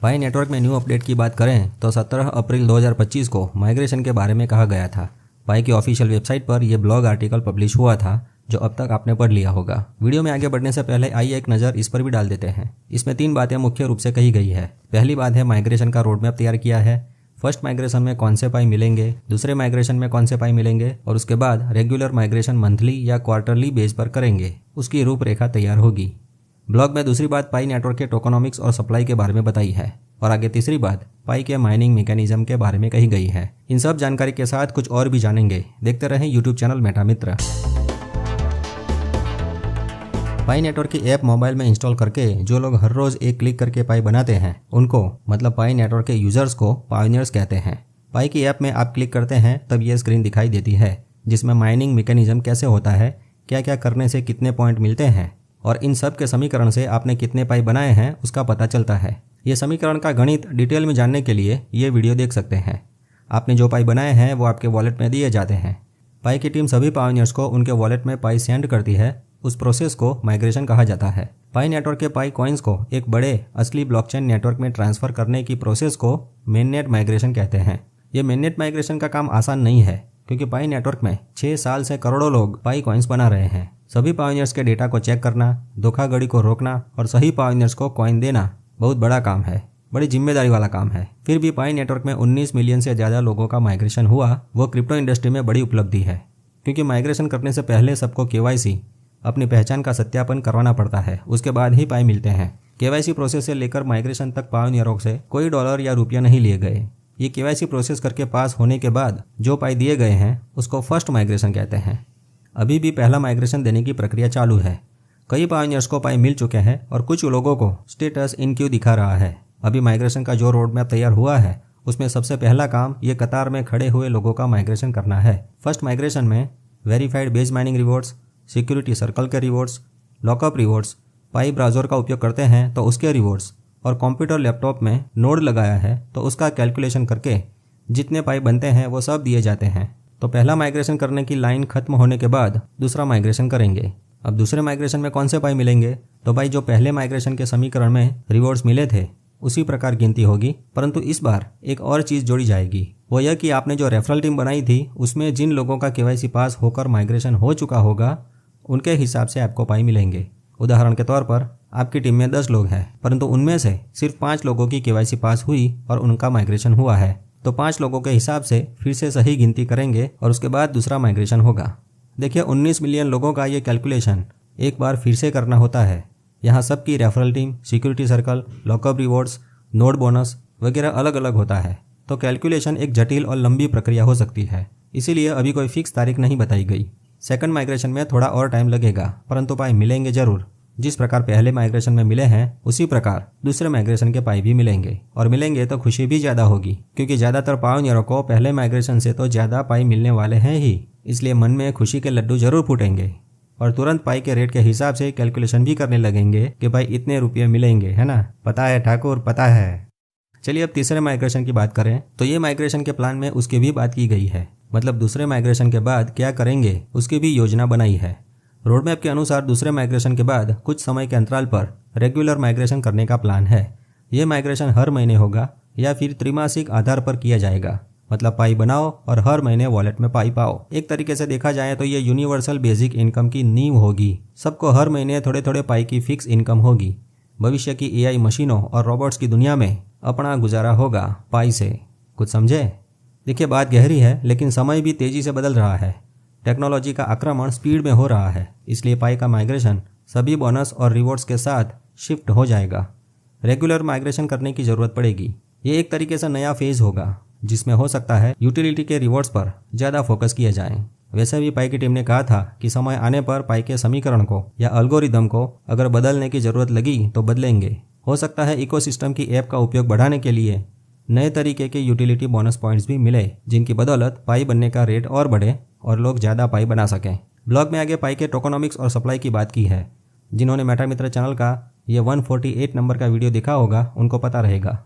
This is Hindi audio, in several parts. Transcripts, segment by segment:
पाई नेटवर्क में न्यू अपडेट की बात करें तो 17 अप्रैल 2025 को माइग्रेशन के बारे में कहा गया था। पाई की ऑफिशियल वेबसाइट पर यह ब्लॉग आर्टिकल पब्लिश हुआ था जो अब तक आपने पढ़ लिया होगा। वीडियो में आगे बढ़ने से पहले आइए एक नज़र इस पर भी डाल देते हैं। इसमें 3 बातें मुख्य रूप से कही गई है। पहली बात है माइग्रेशन का रोड मैप तैयार किया है। फर्स्ट माइग्रेशन में कौन से पाई मिलेंगे, दूसरे माइग्रेशन में कौन से पाई मिलेंगे और उसके बाद रेगुलर माइग्रेशन मंथली या क्वार्टरली बेस पर करेंगे, उसकी रूपरेखा तैयार होगी। ब्लॉग में दूसरी बात पाई नेटवर्क के टोकनॉमिक्स और सप्लाई के बारे में बताई है और आगे तीसरी बात पाई के माइनिंग मैकेनिज्म के बारे में कही गई है। इन सब जानकारी के साथ कुछ और भी जानेंगे। देखते रहें यूट्यूब चैनल मेटा मित्र। पाई नेटवर्क की ऐप मोबाइल में इंस्टॉल करके जो लोग हर रोज एक क्लिक करके पाई बनाते हैं उनको मतलब पाई नेटवर्क के यूजर्स को पायोनियर्स कहते हैं। पाई की ऐप में आप क्लिक करते हैं तब यह स्क्रीन दिखाई देती है जिसमें माइनिंग मैकेनिज्म कैसे होता है, क्या क्या करने से कितने पॉइंट मिलते हैं और इन सब के समीकरण से आपने कितने पाई बनाए हैं उसका पता चलता है। ये समीकरण का गणित डिटेल में जानने के लिए ये वीडियो देख सकते हैं। आपने जो पाई बनाए हैं वो आपके वॉलेट में दिए जाते हैं। पाई की टीम सभी पायोनियर्स को उनके वॉलेट में पाई सेंड करती है। उस प्रोसेस को माइग्रेशन कहा जाता है। पाई नेटवर्क के पाई कॉइन्स को एक बड़े असली ब्लॉकचेन नेटवर्क में ट्रांसफर करने की प्रोसेस को मेननेट माइग्रेशन कहते हैं। ये मेननेट माइग्रेशन का काम आसान नहीं है क्योंकि पाई नेटवर्क में 6 साल से करोड़ों लोग पाई कॉइन्स बना रहे हैं। सभी पायोनियर्स के डेटा को चेक करना, धोखाधड़ी को रोकना और सही पायोनियर्स को कॉइन देना बहुत बड़ा काम है, बड़ी जिम्मेदारी वाला काम है। फिर भी पाई नेटवर्क में 19 मिलियन से ज़्यादा लोगों का माइग्रेशन हुआ, वो क्रिप्टो इंडस्ट्री में बड़ी उपलब्धि है क्योंकि माइग्रेशन करने से पहले सबको KYC अपनी पहचान का सत्यापन करवाना पड़ता है, उसके बाद ही पाई मिलते हैं। KYC प्रोसेस से लेकर माइग्रेशन तक पायोनियरों से कोई डॉलर या रुपया नहीं लिए गए। ये KYC प्रोसेस करके पास होने के बाद जो पाई दिए गए हैं उसको फर्स्ट माइग्रेशन कहते हैं। अभी भी पहला माइग्रेशन देने की प्रक्रिया चालू है। कई पायोनियर्स को पाई मिल चुके हैं और कुछ लोगों को स्टेटस इन क्यू दिखा रहा है। अभी माइग्रेशन का जो रोड मैप तैयार हुआ है उसमें सबसे पहला काम ये कतार में खड़े हुए लोगों का माइग्रेशन करना है। फर्स्ट माइग्रेशन में verified base mining rewards, security circle के rewards, lockup rewards, Pi browser का उपयोग करते हैं तो उसके रिवॉर्ड्स और कंप्यूटर लैपटॉप में नोड लगाया है तो उसका कैलकुलेशन करके जितने पाई बनते हैं वो सब दिए जाते हैं। तो पहला माइग्रेशन करने की लाइन खत्म होने के बाद दूसरा माइग्रेशन करेंगे। अब दूसरे माइग्रेशन में कौन से पाई मिलेंगे, तो भाई जो पहले माइग्रेशन के समीकरण में रिवॉर्ड्स मिले थे उसी प्रकार गिनती होगी, परंतु इस बार एक और चीज़ जोड़ी जाएगी। वो यह कि आपने जो रेफरल टीम बनाई थी उसमें जिन लोगों का KYC पास होकर माइग्रेशन हो चुका होगा उनके हिसाब से आपको पाई मिलेंगे। उदाहरण के तौर पर आपकी टीम में 10 लोग हैं परंतु उनमें से सिर्फ 5 लोगों की KYC पास हुई और उनका माइग्रेशन हुआ है, तो 5 लोगों के हिसाब से फिर से सही गिनती करेंगे और उसके बाद दूसरा माइग्रेशन होगा। देखिए 19 मिलियन लोगों का ये कैलकुलेशन एक बार फिर से करना होता है। यहाँ सबकी referral team, security circle, lockup rewards, node bonus वगैरह अलग अलग होता है, तो कैलकुलेशन एक जटिल और लंबी प्रक्रिया हो सकती है। इसीलिए अभी कोई फिक्स तारीख नहीं बताई गई। सेकंड माइग्रेशन में थोड़ा और टाइम लगेगा परंतु पाई मिलेंगे जरूर। जिस प्रकार पहले माइग्रेशन में मिले हैं उसी प्रकार दूसरे माइग्रेशन के पाई भी मिलेंगे और मिलेंगे तो खुशी भी ज़्यादा होगी क्योंकि ज़्यादातर पायोनियरों को पहले माइग्रेशन से तो ज़्यादा पाई मिलने वाले हैं ही, इसलिए मन में खुशी के लड्डू जरूर फूटेंगे और तुरंत पाई के रेट के हिसाब से कैलकुलेशन भी करने लगेंगे कि भाई इतने रुपये मिलेंगे, है ना, पता है ठाकुर, पता है। चलिए अब तीसरे माइग्रेशन की बात करें तो ये माइग्रेशन के प्लान में उसकी भी बात की गई है, मतलब दूसरे माइग्रेशन के बाद क्या करेंगे उसकी भी योजना बनाई है। रोड मैप के अनुसार दूसरे माइग्रेशन के बाद कुछ समय के अंतराल पर रेगुलर माइग्रेशन करने का प्लान है। ये माइग्रेशन हर महीने होगा या फिर त्रैमासिक आधार पर किया जाएगा, मतलब पाई बनाओ और हर महीने वॉलेट में पाई पाओ। एक तरीके से देखा जाए तो ये यूनिवर्सल बेसिक इनकम की नींव होगी। सबको हर महीने थोड़े थोड़े पाई की फिक्स इनकम होगी। भविष्य की AI मशीनों और रोबोट्स की दुनिया में अपना गुजारा होगा पाई से। कुछ समझे? देखिए बात गहरी है लेकिन समय भी तेजी से बदल रहा है। टेक्नोलॉजी का आक्रमण स्पीड में हो रहा है, इसलिए पाई का माइग्रेशन सभी बोनस और रिवॉर्ड्स के साथ शिफ्ट हो जाएगा। रेगुलर माइग्रेशन करने की ज़रूरत पड़ेगी। ये एक तरीके से नया फेज होगा जिसमें हो सकता है यूटिलिटी के रिवॉर्ड्स पर ज़्यादा फोकस किया जाए। वैसे भी पाई की टीम ने कहा था कि समय आने पर पाई के समीकरण को या एल्गोरिदम को अगर बदलने की ज़रूरत लगी तो बदलेंगे। हो सकता है इकोसिस्टम की ऐप का उपयोग बढ़ाने के लिए नए तरीके के यूटिलिटी बोनस पॉइंट्स भी मिले जिनकी बदौलत पाई बनने का रेट और बढ़े और लोग ज़्यादा पाई बना सकें। ब्लॉग में आगे पाई के टोकनॉमिक्स और सप्लाई की बात की है। जिन्होंने मेटा मित्र चैनल का ये 148 नंबर का वीडियो देखा होगा उनको पता रहेगा।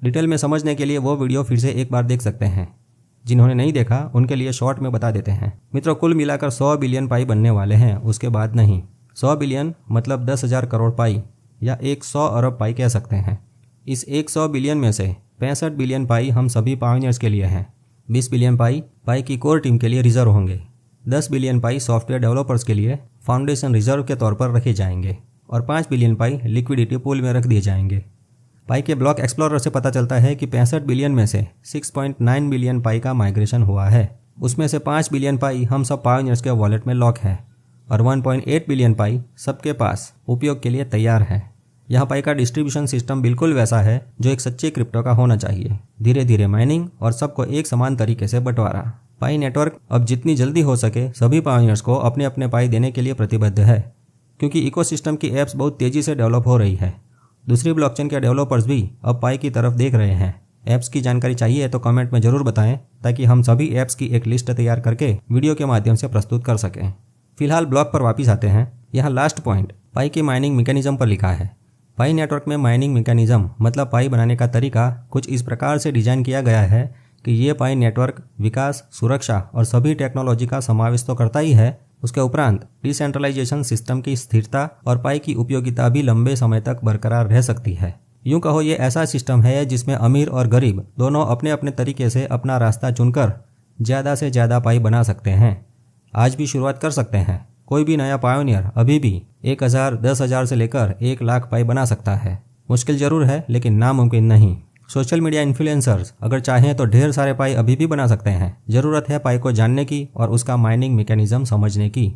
डिटेल में समझने के लिए वो वीडियो फिर से एक बार देख सकते हैं। जिन्होंने नहीं देखा उनके लिए शॉर्ट में बता देते हैं। मित्रों कुल मिलाकर 100 बिलियन पाई बनने वाले हैं, उसके बाद नहीं। 100 बिलियन मतलब 10,000 करोड़ पाई या 100 अरब पाई कह सकते हैं। इस 100 बिलियन में से 65 बिलियन पाई हम सभी पायोनियर्स के लिए हैं। 20 बिलियन पाई की कोर टीम के लिए रिजर्व होंगे। 10 बिलियन पाई सॉफ्टवेयर डेवलपर्स के लिए फाउंडेशन रिजर्व के तौर पर रखे जाएंगे और 5 बिलियन पाई लिक्विडिटी पूल में रख दिए जाएंगे। पाई के ब्लॉक एक्सप्लोरर से पता चलता है कि 65 बिलियन में से 6.9 बिलियन पाई का माइग्रेशन हुआ है। उसमें से 5 बिलियन पाई हम सब पायोनियर्स के वॉलेट में लॉक है और 1.8 बिलियन पाई सबके पास उपयोग के लिए तैयार है। यहाँ पाई का डिस्ट्रीब्यूशन सिस्टम बिल्कुल वैसा है जो एक सच्चे क्रिप्टो का होना चाहिए। धीरे धीरे माइनिंग और सबको एक समान तरीके से बंटवारा। पाई नेटवर्क अब जितनी जल्दी हो सके सभी पायोनियर्स को अपने अपने पाई देने के लिए प्रतिबद्ध है, क्योंकि इकोसिस्टम की एप्स बहुत तेजी से डेवलप हो रही है। दूसरी ब्लॉकचेन के डेवलपर्स भी अब पाई की तरफ देख रहे हैं। ऐप्स की जानकारी चाहिए तो कमेंट में जरूर बताएं, ताकि हम सभी ऐप्स की एक लिस्ट तैयार करके वीडियो के माध्यम से प्रस्तुत कर सकें। फिलहाल ब्लॉक पर वापस आते हैं। यहाँ लास्ट पॉइंट पाई की माइनिंग मैकेनिज्म पर लिखा है। पाई नेटवर्क में माइनिंग मैकेनिज्म मतलब पाई बनाने का तरीका कुछ इस प्रकार से डिजाइन किया गया है कि ये पाई नेटवर्क विकास, सुरक्षा और सभी टेक्नोलॉजी का समावेश तो करता ही है, उसके उपरांत डिसेंट्रलाइजेशन सिस्टम की स्थिरता और पाई की उपयोगिता भी लंबे समय तक बरकरार रह सकती है। यूं कहो ये ऐसा सिस्टम है जिसमें अमीर और गरीब दोनों अपने अपने तरीके से अपना रास्ता चुनकर ज़्यादा से ज़्यादा पाई बना सकते हैं। आज भी शुरुआत कर सकते हैं। कोई भी नया पायोनियर अभी भी 1000, 10,000 से लेकर 1 लाख पाई बना सकता है। मुश्किल जरूर है लेकिन नामुमकिन नहीं। सोशल मीडिया इन्फ्लुएंसर्स अगर चाहें तो ढेर सारे पाई अभी भी बना सकते हैं। ज़रूरत है पाई को जानने की और उसका माइनिंग मैकेनिज्म समझने की।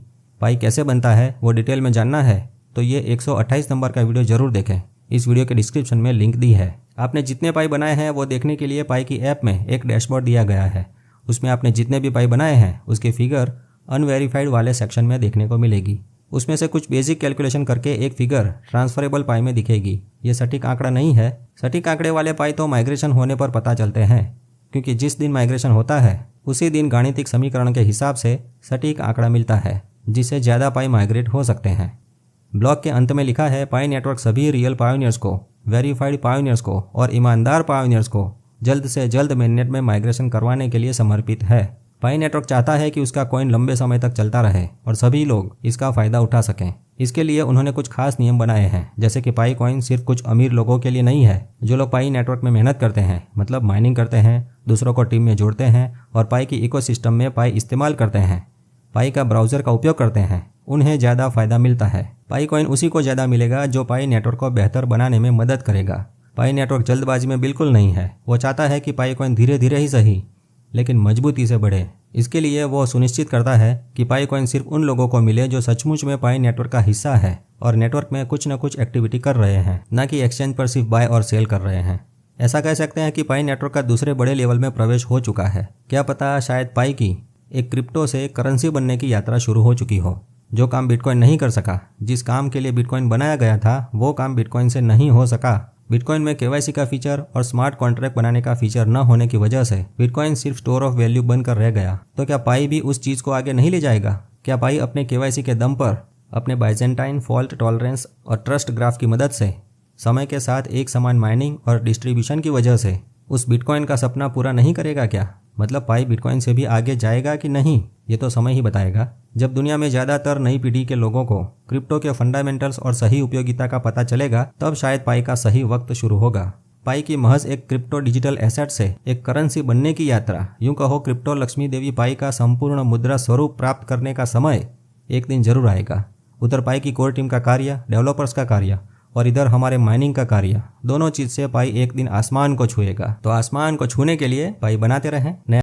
पाई कैसे बनता है वो डिटेल में जानना है तो ये 128 नंबर का वीडियो जरूर देखें। इस वीडियो के डिस्क्रिप्शन में लिंक दी है। आपने जितने पाई बनाए हैं वो देखने के लिए पाई की ऐप में एक डैशबोर्ड दिया गया है। उसमें आपने जितने भी पाई बनाए हैं उसकी फिगर अनवेरीफाइड वाले सेक्शन में देखने को मिलेगी। उसमें से कुछ बेसिक कैलकुलेशन करके एक फिगर ट्रांसफरेबल पाई में दिखेगी। ये सटीक आंकड़ा नहीं है। सटीक आंकड़े वाले पाई तो माइग्रेशन होने पर पता चलते हैं, क्योंकि जिस दिन माइग्रेशन होता है उसी दिन गाणितिक समीकरण के हिसाब से सटीक आंकड़ा मिलता है, जिससे ज़्यादा पाई माइग्रेट हो सकते हैं। ब्लॉग के अंत में लिखा है पाई नेटवर्क सभी रियल पायोनियर्स को, वेरीफाइड पायोनियर्स को और ईमानदार पायोनियर्स को जल्द से जल्द मेननेट में माइग्रेशन करवाने के लिए समर्पित है। पाई नेटवर्क चाहता है कि उसका कॉइन लंबे समय तक चलता रहे और सभी लोग इसका फ़ायदा उठा सकें। इसके लिए उन्होंने कुछ खास नियम बनाए हैं, जैसे कि पाई कॉइन सिर्फ कुछ अमीर लोगों के लिए नहीं है। जो लोग पाई नेटवर्क में मेहनत करते हैं, मतलब माइनिंग करते हैं, दूसरों को टीम में जोड़ते हैं और पाई की इकोसिस्टम में पाई इस्तेमाल करते हैं, पाई का ब्राउज़र का उपयोग करते हैं, उन्हें ज़्यादा फ़ायदा मिलता है। पाई कॉइन उसी को ज़्यादा मिलेगा जो पाई नेटवर्क को बेहतर बनाने में मदद करेगा। पाई नेटवर्क जल्दबाजी में बिल्कुल नहीं है। वो चाहता है कि पाई कॉइन धीरे धीरे ही सही लेकिन मजबूती से बढ़े। इसके लिए वो सुनिश्चित करता है कि पाई कॉइन सिर्फ उन लोगों को मिले जो सचमुच में पाई नेटवर्क का हिस्सा है और नेटवर्क में कुछ न कुछ एक्टिविटी कर रहे हैं, न कि एक्सचेंज पर सिर्फ बाय और सेल कर रहे हैं। ऐसा कह सकते हैं कि पाई नेटवर्क का दूसरे बड़े लेवल में प्रवेश हो चुका है। क्या पता शायद पाई की एक क्रिप्टो से करेंसी बनने की यात्रा शुरू हो चुकी हो। जो काम बिटकॉइन नहीं कर सका, जिस काम के लिए बिटकॉइन बनाया गया था, वो काम बिटकॉइन से नहीं हो सका। बिटकॉइन में केवाईसी का फीचर और स्मार्ट कॉन्ट्रैक्ट बनाने का फीचर न होने की वजह से बिटकॉइन सिर्फ स्टोर ऑफ वैल्यू बनकर रह गया। तो क्या पाई भी उस चीज़ को आगे नहीं ले जाएगा? क्या पाई अपने केवाईसी के दम पर, अपने बाइजेंटाइन फॉल्ट टॉलरेंस और ट्रस्ट ग्राफ की मदद से समय के साथ एक समान माइनिंग और डिस्ट्रीब्यूशन की वजह से उस बिटकॉइन का सपना पूरा नहीं करेगा क्या? मतलब पाई बिटकॉइन से भी आगे जाएगा कि नहीं, ये तो समय ही बताएगा। जब दुनिया में ज़्यादातर नई पीढ़ी के लोगों को क्रिप्टो के फंडामेंटल्स और सही उपयोगिता का पता चलेगा, तब शायद पाई का सही वक्त शुरू होगा। पाई की महज एक क्रिप्टो डिजिटल एसेट से एक करेंसी बनने की यात्रा, यूं कहो क्रिप्टो लक्ष्मी देवी पाई का संपूर्ण मुद्रा स्वरूप प्राप्त करने का समय एक दिन जरूर आएगा। उधर पाई की कोर टीम का कार्य, डेवलपर्स का कार्य और इधर हमारे माइनिंग का कार्य, दोनों चीज से पाई एक दिन आसमान को छुएगा। तो आसमान को छूने के लिए पाई बनाते रहें।